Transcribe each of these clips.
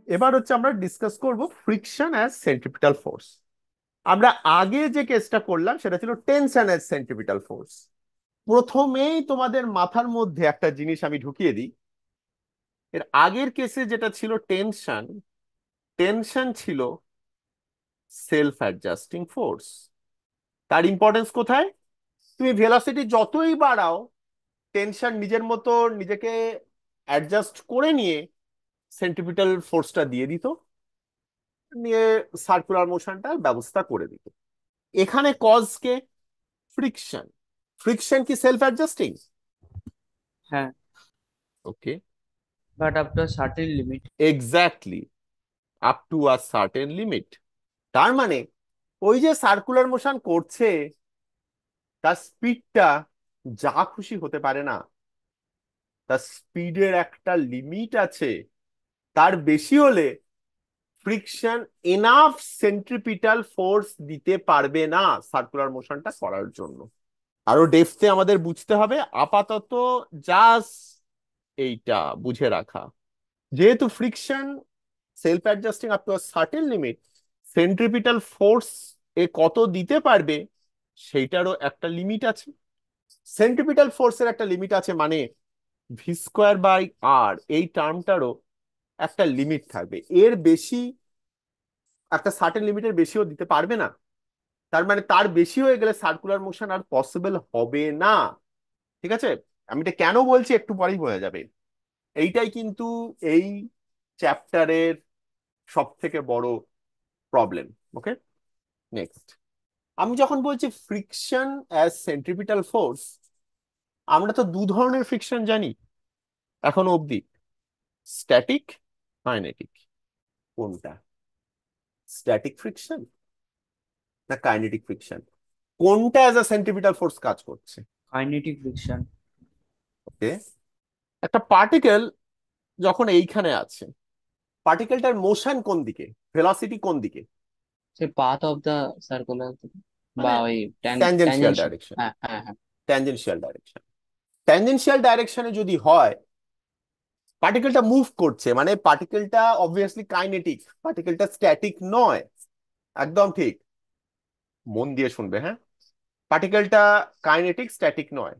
এবার হচ্ছে আমরা ডিসকাস করব ফ্রিকশন অ্যাজ সেন্ট্রিপিটাল ফোর্স। আমরা আগে যে কেসটা করলাম সেটা ছিল টেনশন অ্যাজ সেন্ট্রিপিটাল ফোর্স। প্রথমেই তোমাদের মাথার মধ্যে একটা জিনিস আমি ঢুকিয়ে দিই। এর আগের কেসে যেটা ছিল টেনশন, টেনশন ছিল সেলফ অ্যাডজাস্টিং ফোর্স। তার ইম্পর্টেন্স কোথায়? তুমি ভেলোসিটি যতই বাড়াও, টেনশন নিজের মতো নিজেকে অ্যাডজাস্ট করে নিয়ে সেন্ট্রিপিটাল ফোর্সটা দিয়ে দিত, নিয়ে সার্কুলার মোশনটার ব্যবস্থা করে দিত। এখানে কজ কে? ফ্রিকশন। ফ্রিকশন কি সেলফ অ্যাডজাস্টিং? হ্যাঁ, okay, but up to certain limit. Exactly, up to a certain limit. তার মানে ওই যে সার্কুলার মোশন করছে, তার স্পিডটা যা খুশি হতে পারে না। তার স্পিডের একটা লিমিট আছে। তার বেশি হলে ফ্রিকশন এনাফ সেন্ট্রিপিটাল ফোর্স দিতে পারবে না সার্কুলার মোশনটা করার জন্য। আরো ডেপথে আমাদের বুঝতে হবে, আপাতত জাস্ট এইটা বুঝে রাখা, যেহেতু friction self adjusting up to a certain limit, centripetal force এ কত দিতে পারবে সেইটারও একটা লিমিট আছে। সেন্ট্রিপিটাল ফোর্সের একটা লিমিট আছে, মানে ভি স্কোয়ার বাই আর এই টার্মটারও একটা লিমিট থাকবে। এর বেশি, একটা সার্টেন লিমিটের বেশিও দিতে পারবে না। তার মানে তার বেশি হয়ে গেলে সার্কুলার মোশন আর পসিবল হবে না। ঠিক আছে, আমি এটা কেন বলছি একটু পরেই বোঝা যাবে। এইটাই কিন্তু এই চ্যাপ্টারের সব থেকে বড় প্রবলেম। ওকে, নেক্সট। আমি যখন বলছি ফ্রিকশন অ্যাজ সেন্ট্রিপিটাল ফোর্স, আমরা তো দু ধরনের ফ্রিকশন জানি এখনো অবধি, স্ট্যাটিক, কাইনেটিক। কোনটা স্ট্যাটিক ফ্রিকশন না কাইনেটিক ফ্রিকশন? কোনটা অ্যাজ আ সেন্ট্রিপিটাল ফোর্স কাজ করছে? Kinetic friction. ওকে, একটা পার্টিকেল যখন এইখানে আছে, পার্টিকেলটার মোশন কোন দিকে, ভেলোসিটি কোন দিকে? সে পাথ অফ দা সার্কুলার, বা মানে ওই ট্যানজেনশিয়াল ট্যানজেনশিয়াল। ডাইরেকশন। হ্যাঁ, হ্যাঁ, হ্যাঁ। Tangential direction. ট্যানজেনশিয়াল ডাইরেকশনে যদি হয়, পার্টিকেলটা মুভ করছে, মানে পার্টিকেলটা অবভিয়াসলি কাইনেটিক, পার্টিকেলটা স্ট্যাটিক নয়। একদম ঠিক, মন দিয়ে শুনবে, হ্যাঁ। পার্টিকেলটা কাইনেটিক, স্ট্যাটিক নয়।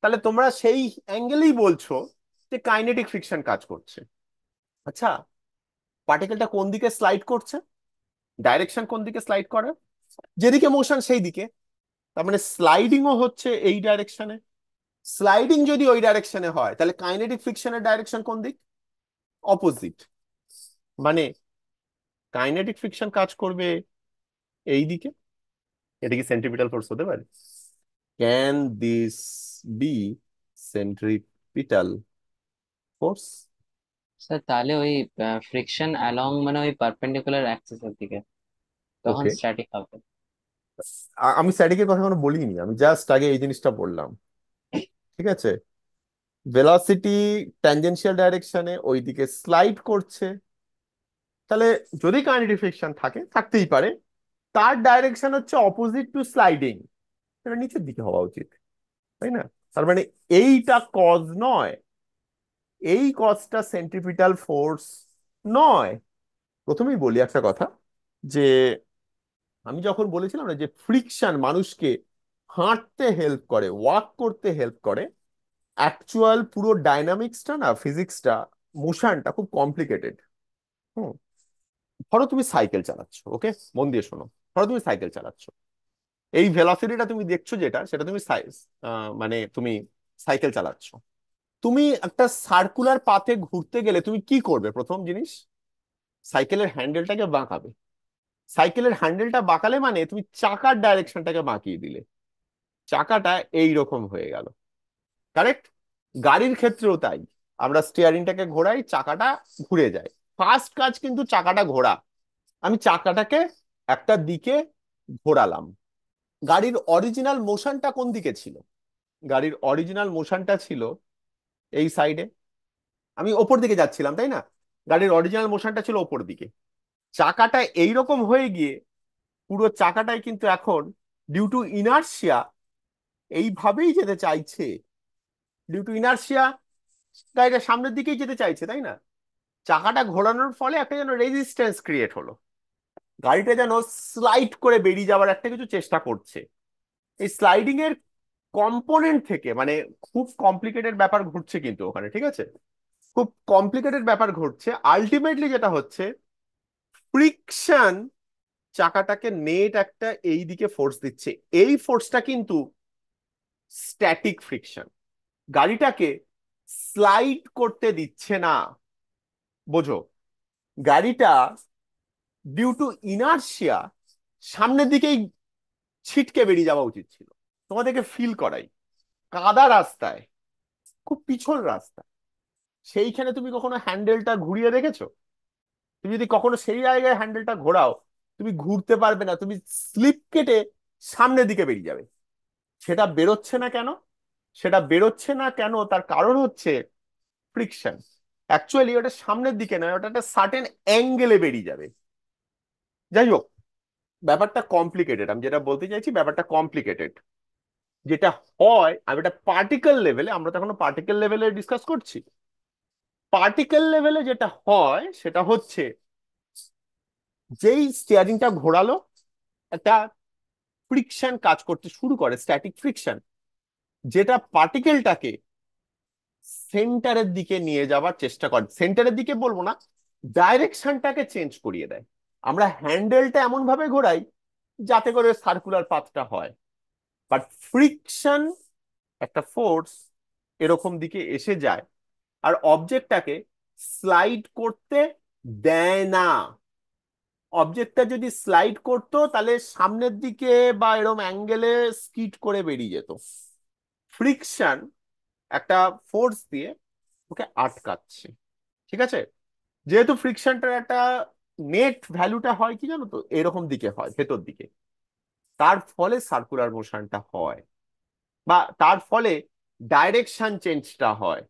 তাহলে তোমরা সেই অ্যাঙ্গেলেই বলছো যে কাইনেটিক ফ্রিকশন কাজ করছে। আচ্ছা, পার্টিকেলটা কোন দিকে স্লাইড করছে, ডাইরেকশন কোন দিকে স্লাইড করে? যেদিকে মোশন সেই দিকে। তার মানে স্লাইডিংও হচ্ছে এই ডাইরেকশনে। স্লাইডিং যদি ওই ডাইরেকশনে হয়, তাহলে কাইনেটিক ফ্রিকশনের ডাইরেকশন কোন দিক? অপোজিট। মানে কাইনেটিক ফ্রিকশন কাজ করবে এই দিকে। এটা কি সেন্ট্রিপিটাল ফোর্স হতে পারে? Can this be centripetal force? Sir, তাহলে ওই ফ্রিকশন অ্যালং মানে ওই পারপেন্ডিকুলার অ্যাক্সিসের দিকে, তখন ওকে, স্ট্যাটিক হবে। আমি স্ট্যাটিকের কথা কোনো বলিনি, আমি জাস্ট আগে এই জিনিসটা বললাম। ঠিক আছে, ভেলোসিটি ট্যানজেনশিয়াল ডাইরেকশনে ওইদিকে স্লাইড করছে, তাহলে যদি কাইনেটিক ফ্রিকশন থাকে, থাকতেই পারে, তার ডাইরেকশন হচ্ছে অপোজিট টু স্লাইডিং। এটা নিচের দিকে হওয়া উচিত, তাই না? তার মানে এইটা কজ নয়, এই কজটা সেন্ট্রিপিটাল ফোর্স নয়। প্রথমেই বলি একটা কথা, যে আমি যখন বলেছিলাম না যে ফ্রিকশন মানুষকে হাঁটতে হেল্প করে, ওয়াক করতে হেল্প করে, অ্যাকচুয়াল পুরো ডাইনামিক্সটা না, ফিজিক্সটা, মোশনটা খুব কমপ্লিকেটেড। হুম, ধরো তুমি সাইকেল চালাচ্ছ, ওকে, মন দিয়ে শোনো। ধরো তুমি সাইকেল চালাচ্ছ, এই ভেলোসিটিটা তুমি দেখছো যেটা, সেটা তুমি মানে তুমি সাইকেল চালাচ্ছ। তুমি একটা সার্কুলার পাথে ঘুরতে গেলে তুমি কি করবে? প্রথম জিনিস, সাইকেলের হ্যান্ডেলটাকে বাঁকাবে। সাইকেলের হ্যান্ডেলটা বাঁকালে মানে তুমি চাকার ডাইরেকশনটাকে বাঁকিয়ে দিলে, চাকাটা এই রকম হয়ে গেল। কারেক্ট? গাড়ির ক্ষেত্রেও তাই, আমরা স্টিয়ারিংটাকে ঘোরাই, চাকাটা ঘুরে যায়। ফার্স্ট কাজ কিন্তু চাকাটা ঘোরা। আমি চাকাটাকে একটা দিকে ঘোরালাম। গাড়ির অরিজিনাল মোশনটা কোন দিকে ছিল? গাড়ির অরিজিনাল মোশনটা ছিল এই সাইডে। আমি ওপর দিকে যাচ্ছিলাম, তাই না? গাড়ির অরিজিনাল মোশনটা ছিল ওপর দিকে। চাকাটা এইরকম হয়ে গিয়ে পুরো চাকাটাই কিন্তু এখন ডিউ টু ইনার্শিয়া এইভাবেই যেতে চাইছে। ডিউ টু ইনার্শিয়া গাড়িটা সামনের দিকেই যেতে চাইছে, তাই না? চাকাটা ঘোরানোর ফলে একটা যেন রেজিস্ট্যান্স ক্রিয়েট হলো, গাড়িটা যেন স্লাইড করে বেরিয়ে যাওয়ার একটা কিছু চেষ্টা করছে। এই স্লাইডিং এর কম্পোনেন্ট থেকে মানে খুব কমপ্লিকেটেড ব্যাপার ঘুরছে কিন্তু ওখানে, ঠিক আছে, খুব কমপ্লিকেটেড ব্যাপার ঘটছে। আলটিমেটলি যেটা হচ্ছে, ফ্রিকশন চাকাটাকে নেট একটা এই দিকে ফোর্স দিচ্ছে। এই ফোর্সটা কিন্তু স্ট্যাটিক ফ্রিকশন, গাড়িটাকে স্লাইড করতে দিচ্ছে না। বোঝো, গাড়িটা ডিউ টু ইনার্শিয়া সামনের দিকেই ছিটকে বেরিয়ে যাওয়া উচিত ছিল। তোমাদেরকে ফিল করাই, কাদা রাস্তায়, খুব পিছল রাস্তা, সেইখানে তুমি কখনো হ্যান্ডেলটা ঘুরিয়ে দেখেছো? তুমি যদি কখনো সেই জায়গায় হ্যান্ডেলটা ঘোরাও, তুমি ঘুরতে পারবে না, তুমি স্লিপ কেটে সামনের দিকে বেরিয়ে যাবে। সেটা বেরোচ্ছে না কেন? সেটা বেরোচ্ছে না কেন, তার কারণ হচ্ছে ফ্রিকশন। অ্যাকচুয়ালি ওটা সামনের দিকে নয়, ওটা একটা সার্টেন অ্যাঙ্গেলে বেরিয়ে যাবে। যাই হোক, ব্যাপারটা কমপ্লিকেটেড, আমি যেটা বলতে চাইছি ব্যাপারটা কমপ্লিকেটেড। যেটা হয়, আমি এটা পার্টিকেল লেভেলে, আমরা তো এখনো পার্টিকেল লেভেলে ডিসকাস করছি। পার্টিকেল লেভেলে যেটা হয় সেটা হচ্ছে, যেই স্টিয়ারিংটা ঘোরালো, একটা ফ্রিকশন কাজ করতে শুরু করে, স্ট্যাটিক ফ্রিকশন, যেটা পার্টিকেলটাকে সেন্টারের দিকে নিয়ে যাওয়ার চেষ্টা করে। সেন্টারের দিকে বলবো না, ডাইরেকশনটাকে চেঞ্জ করিয়ে দেয়। আমরা হ্যান্ডেলটা এমন ভাবে ঘোরাই যাতে করে সার্কুলার পাথটা হয়, বাট ফ্রিকশন একটা ফোর্স এরকম দিকে এসে যায় আর অবজেক্টটাকে স্লাইড করতে দেয় না। অবজেক্টটা যদি স্লাইড করতো তাহলে সামনের দিকে বা এরম অ্যাঙ্গেলে স্কিড করে বেরিয়ে যেত। ফ্রিকশন একটা ফোর্স দিয়ে ওকে আটকাচ্ছে, ঠিক আছে। যেহেতু ফ্রিকশনটার একটা নেট ভ্যালুটা হয় কি জানো তো, এরকম দিকে হয় ভেতর দিকে, তার ফলে সার্কুলার মোশনটা হয়, বা তার ফলে ডাইরেকশন চেঞ্জটা হয়।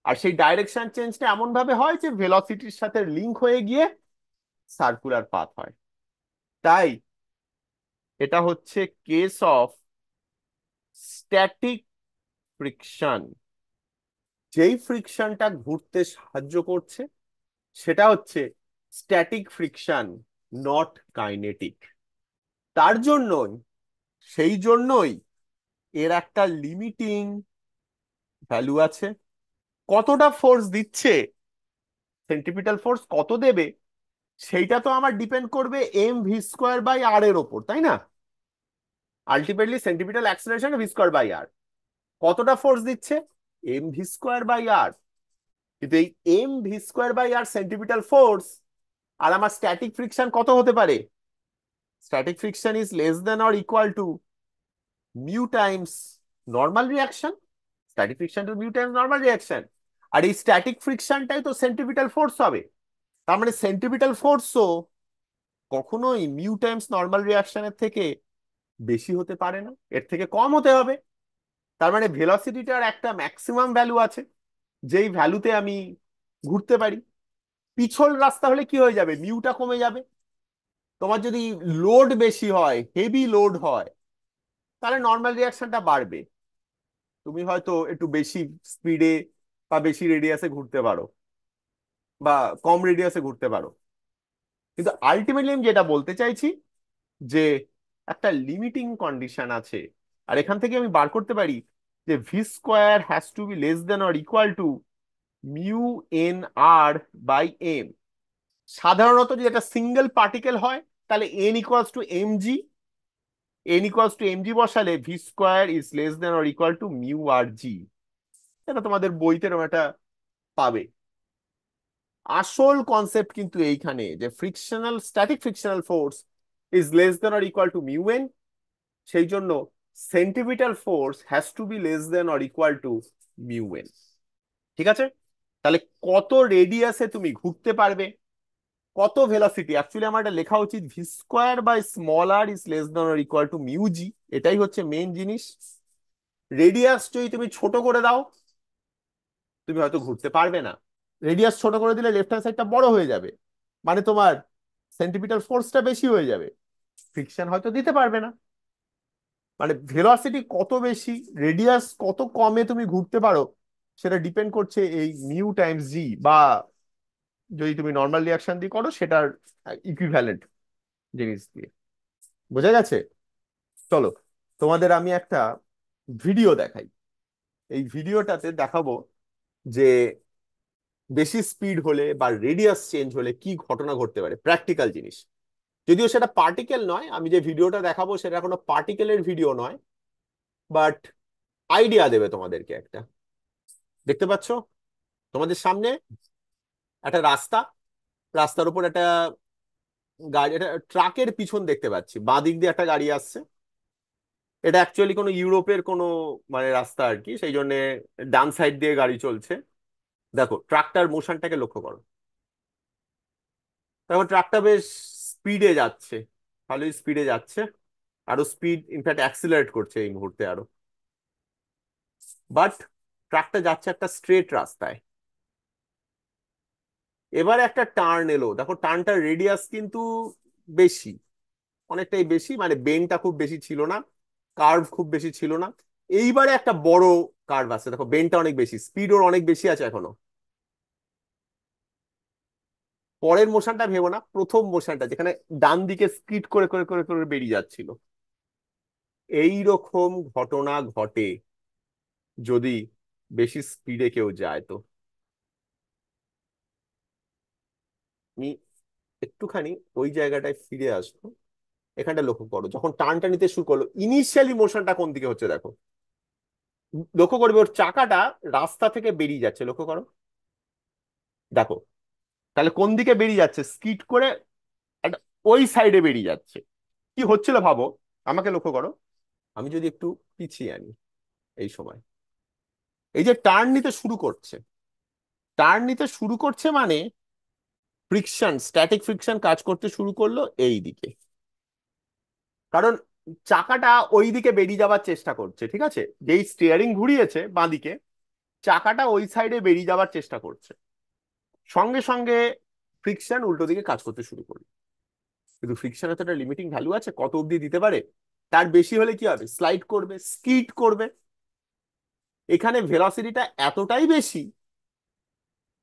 আর সেই ডাইরেকশন চেঞ্জটা এমন ভাবে হয় যে ভেলোসিটির সাথে লিঙ্ক হয়ে গিয়ে সার্কুলার পাথ হয়। তাই এটা হচ্ছে কেস অফ স্ট্যাটিক ফ্রিকশন। যেই ফ্রিকশনটা ঘুরতে সাহায্য করছে সেটা হচ্ছে স্ট্যাটিক ফ্রিকশন, নট কাইনেটিক। তার জন্যই, সেই জন্যই এর একটা লিমিটিং ভ্যালু আছে। কতটা ফোর্স দিচ্ছে, সেন্ট্রিপিটাল ফোর্স কত দেবে, সেইটা তো আমার ডিপেন্ড করবে M V square by R এর ওপর, তাই না? Ultimately centripetal acceleration V square by R. কতটা ফোর্স দিচ্ছে, M V square by R. কিন্তু এই M V square by R centripetal force, আর আমার স্ট্যাটিক ফ্রিকশন কত হতে পারে? Static friction is less than or equal to mu times normal reaction. Static friction to mu times normal reaction. আর এই স্ট্যাটিক ফ্রিকশনটাই তো সেন্ট্রিপিটাল ফোর্স হবে। তার মানে সেন্ট্রিপিটাল ফোর্সও কখনোই মিউ টাইমস নর্মাল রিয়াকশনের থেকে বেশি হতে পারে না, এর থেকে কম হতে হবে। তার মানে ভেলোসিটিটার একটা ম্যাক্সিমাম ভ্যালু আছে, যেই ভ্যালুতে আমি ঘুরতে পারি। পিছল রাস্তা হলে কি হয়ে যাবে, মিউটা কমে যাবে। তোমার যদি লোড বেশি হয়, হেভি লোড হয়, তাহলে নর্মাল রিয়াকশনটা বাড়বে। তুমি হয়তো একটু বেশি স্পিডে বা বেশি রেডিয়াসে ঘুরতে পারো, বা কম রেডিয়াসে ঘুরতে পারো। কিন্তু আলটিমেটলি আমি যেটা বলতে চাইছি, যে একটা লিমিটিং কন্ডিশন আছে। আর এখান থেকে আমি বার করতে পারি যে V square has to be less than or equal to mu N R by M. সাধারণত যদি একটা সিঙ্গেল পার্টিকেল হয় তাহলে N equals to M G. N equals to M G বসালে V square is less than or equal to mu R G. এটা তোমাদের বইতে এরকম একটা পাবে। আসল কনসেপ্ট কিন্তু এইখানে, যে frictional static frictional force is less than or equal to mu N, সেই জন্য centripetal force has to be less than or equal to mu N. ঠিক আছে? তাহলে কত রেডিয়াসে তুমি ঘুরতে পারবে, কত ভেলোসিটি, অ্যাকচুয়ালি আমার এটা লেখা উচিত V square by small R is less than or equal to mu G. এটাই হচ্ছে মেইন জিনিস। রেডিয়াস যদি তুমি ছোট করে দাও, তুমি হয়তো ঘুরতে পারবে না। রেডিয়াস ছোট করে দিলে লেফট হ্যান্ড সাইডটা বড় হয়ে যাবে, মানে তোমার সেন্টিপিটাল ফোর্সটা বেশি হয়ে যাবে, ফ্রিকশন হয়তো দিতে পারবে না। মানে ভেলোসিটি কত বেশি, রেডিয়াস কত কমে তুমি ঘুরতে পারো, সেটা ডিপেন্ড করছে এই মিউ টাইমস জি, বা যদি তুমি নর্মাল রিয়াকশন দিয়ে করো সেটার ইকুইভ্যালেন্ট জিনিস দিয়ে। বোঝা গেছে? চলো, তোমাদের আমি একটা ভিডিও দেখাই। এই ভিডিওটাতে দেখাবো যে বেশি স্পিড হলে বা রেডিয়াস চেঞ্জ হলে কি ঘটনা ঘটতে পারে, প্র্যাকটিক্যাল জিনিস। যদিও সেটা পার্টিকেল নয়, আমি যে ভিডিওটা দেখাবো সেটা কোনো পার্টিকেলের ভিডিও নয়, বাট আইডিয়া দেবে তোমাদেরকে একটা। দেখতে পাচ্ছো তোমাদের সামনে একটা রাস্তা, রাস্তার উপর একটা গাড়ি, একটা ট্রাকের পিছন দেখতে পাচ্ছি, বাঁ দিক দিয়ে একটা গাড়ি আসছে। এটা অ্যাকচুয়ালি কোনো ইউরোপের কোনো মানে রাস্তা আর কি, সেই জন্য ডান সাইড দিয়ে গাড়ি চলছে। দেখো ট্রাকটার মোশনটাকে লক্ষ্য করো। দেখো ট্রাকটা বেশ স্পিডে যাচ্ছে, ভালোই স্পিডে যাচ্ছে, আরো স্পিড ইনফ্যাক্ট অ্যাক্সিলারেট করছে এই মুহূর্তে আরো। বাট ট্রাকটা যাচ্ছে একটা স্ট্রেট রাস্তায়। এবার একটা টার্ন এলো, দেখো টার্নটার রেডিয়াস কিন্তু বেশি, অনেকটাই বেশি, মানে বেনটা খুব বেশি ছিল না, কার্ভ খুব বেশি ছিল না। এইবারে একটা বড় কার্ভ আছে, দেখো বেনটা অনেক বেশি, স্পিড ওর অনেক বেশি আছে এখনো। পরের মোশনটা ভেবো না, প্রথম মোশনটা যেখানে ডান দিকে স্কিড করে করে করে করে বেরিয়ে যাচ্ছিল। এই রকম ঘটনা ঘটে যদি বেশি স্পিডে কেউ যায় তো। আমি একটুখানি ওই জায়গাটায় ফিরে আসবো। এখানটা লক্ষ্য করো, যখন টানটা নিতে শুরু করলো ইনিশিয়ালি মোশনটা কোন দিকে হচ্ছে দেখো। লক্ষ্য করবে ওর চাকাটা রাস্তা থেকে বেরিয়ে যাচ্ছে, লক্ষ্য করো। দেখো তাহলে কোন দিকে বেরিয়ে যাচ্ছে, স্কিড করে একটা ওই সাইডে বেরিয়ে যাচ্ছে। কি হচ্ছিল ভাবো, আমাকে লক্ষ্য করো। আমি যদি একটু পিছিয়ে আনি এই সময়, এই যে টার্ন নিতে শুরু করছে, টার্ন নিতে শুরু করছে মানে ফ্রিকশন, স্ট্যাটিক ফ্রিকশন কাজ করতে শুরু করলো এই দিকে। কারণ চাকাটা ওই দিকে বেরিয়ে যাওয়ার চেষ্টা করছে, ঠিক আছে, যেই স্টিয়ারিং ঘুরিয়েছে বাঁদিকে, চাকাটা ওই সাইডে বেরিয়ে যাওয়ার চেষ্টা করছে। সঙ্গে সঙ্গে ফ্রিকশন উল্টো দিকে কাজ করতে শুরু করলো। কিন্তু ফ্রিকশনের তো একটা লিমিটিং ভ্যালু আছে, কত অব্দি দিতে পারে। তার বেশি হলে কি হবে, স্লাইড করবে, স্কিড করবে। এখানে ভেলোসিটিটা এতটাই বেশি,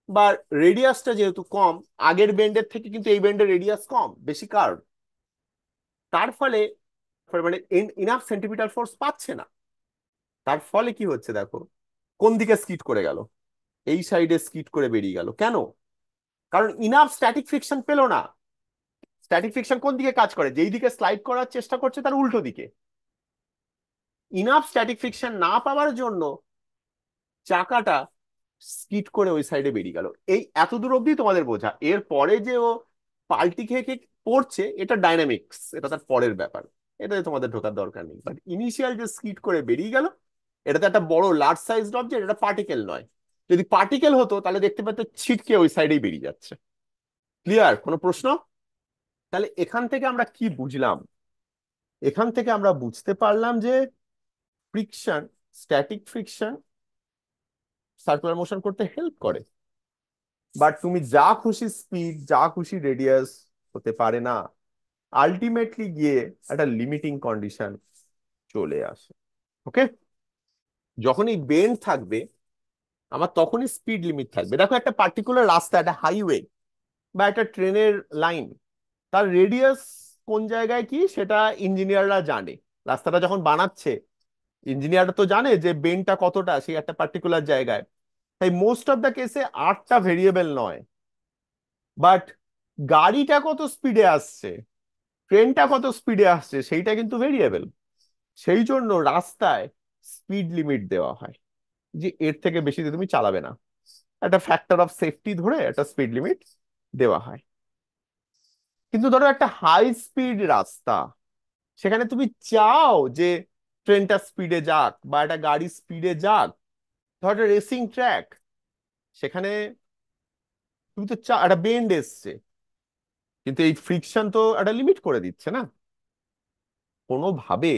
বা রেডিয়াসটা যেহেতু কম, আগের বেন্ডের থেকে কিন্তু এই বেন্ডের রেডিয়াস কম, বেশি কার্ভ। তার ফলে মানে ইনাফ সেন্টিমিটার ফোর্স পাচ্ছে না। তার ফলে কি হচ্ছে দেখো, কোন দিকে স্কিড করে গেল, এই সাইডে স্কিড করে বেরিয়ে গেল। কেন? কারণ ইনাফ স্ট্যাটিক ফ্রিকশন পেলো না। স্ট্যাটিক ফ্রিকশন কোন দিকে কাজ করে, যেই দিকে স্লাইড করার চেষ্টা করছে তার উল্টো দিকে। ইনাফ স্ট্যাটিক ফ্রিকশন না পাওয়ার জন্য চাকাটা স্কিড করে ওই সাইডে বেরিয়ে গেল। এই এত দূর অব্দি তোমাদের বোঝা। এর পরে যে ও পাল্টি খেয়ে খেয়ে পড়ছে এটা ডাইনামিক্স, এটা তার পরের ব্যাপার, এটাতে তোমাদের ঢোকার দরকার নেই। বাট ইনিশিয়াল যে স্কিড করে বেরিয়ে গেল, এটা তো একটা বড় লার্জ সাইজ অবজেক্ট, এটা পার্টিকেল নয়। যদি পার্টিকেল হতো তাহলে দেখতে পেতে ছিটকে ওই সাইডেই বেরিয়ে যাচ্ছে। ক্লিয়ার? কোনো প্রশ্ন? তাহলে এখান থেকে আমরা কি বুঝলাম? এখান থেকে আমরা বুঝতে পারলাম যে friction, static friction circular motion করতে হেল্প করে, বাট তুমি যা খুশি স্পিড, যা খুশি রেডিয়াস হতে পারে না। আলটিমেটলি গিয়ে একটা লিমিটিং কন্ডিশন চলে আসে। ওকে, যখনই বেন্ড থাকবে আমার তখনই স্পিড লিমিট থাকবে। দেখো একটা পার্টিকুলার রাস্তা, একটা হাইওয়ে বা একটা ট্রেনের লাইন, তার রেডিয়াস কোন জায়গায় কি সেটা ইঞ্জিনিয়াররা জানে। রাস্তাটা যখন বানাচ্ছে ইঞ্জিনিয়াররা তো জানে যে বেন্ডটা কতটা সেই একটা পার্টিকুলার জায়গায়। তাই মোস্ট অফ দ্য কেসে আটটা ভেরিয়েবল নয়, বাট গাড়িটা কত স্পিডে আসছে, ট্রেনটা কত স্পিডে আসছে সেইটা কিন্তু ভেরিয়েবল। সেই জন্য রাস্তায় স্পিড লিমিট দেওয়া হয়, যে এর থেকে বেশি দিয়ে তুমি চালাবে না। একটা ফ্যাক্টর অফ সেফটি ধরে একটা স্পিড লিমিট দেওয়া হয়। কিন্তু ধরো একটা হাই স্পিড রাস্তা, সেখানে তুমি চাও যে ট্রেনটা স্পিডে যাক বা একটা গাড়ি স্পিডে যাক, ধরো একটা রেসিং ট্র্যাক, সেখানে তুমি তো একটা বেন্ড এসছে, কিন্তু এই ফ্রিকশন তো একটা লিমিট করে দিচ্ছে না কোনোভাবে।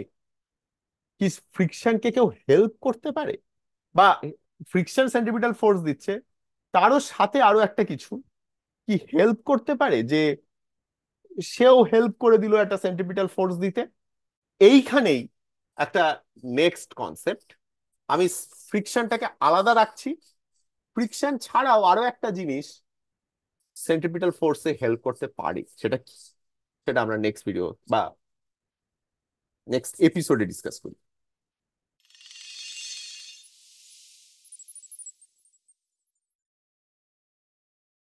কি ফ্রিকশনকে কেউ হেল্প করতে পারে? বা ফ্রিকশন সেন্ট্রিপিটাল ফোর্স দিচ্ছে, তারও সাথে আরো একটা কিছু কি হেল্প করতে পারে, যে সেও হেল্প করে দিল একটা সেন্ট্রিপিটাল ফোর্স দিতে। এইখানেই একটা নেক্সট কনসেপ্ট, আমি ফ্রিকশনটাকে আলাদা রাখছি। ফ্রিকশন ছাড়াও আরো একটা জিনিস সেন্ট্রিপিটাল ফোর্সে হেল্প করতে পারে, সেটা কি, সেটা আমরা নেক্সট ভিডিও বা নেক্সট এপিসোডে ডিসকাস করি।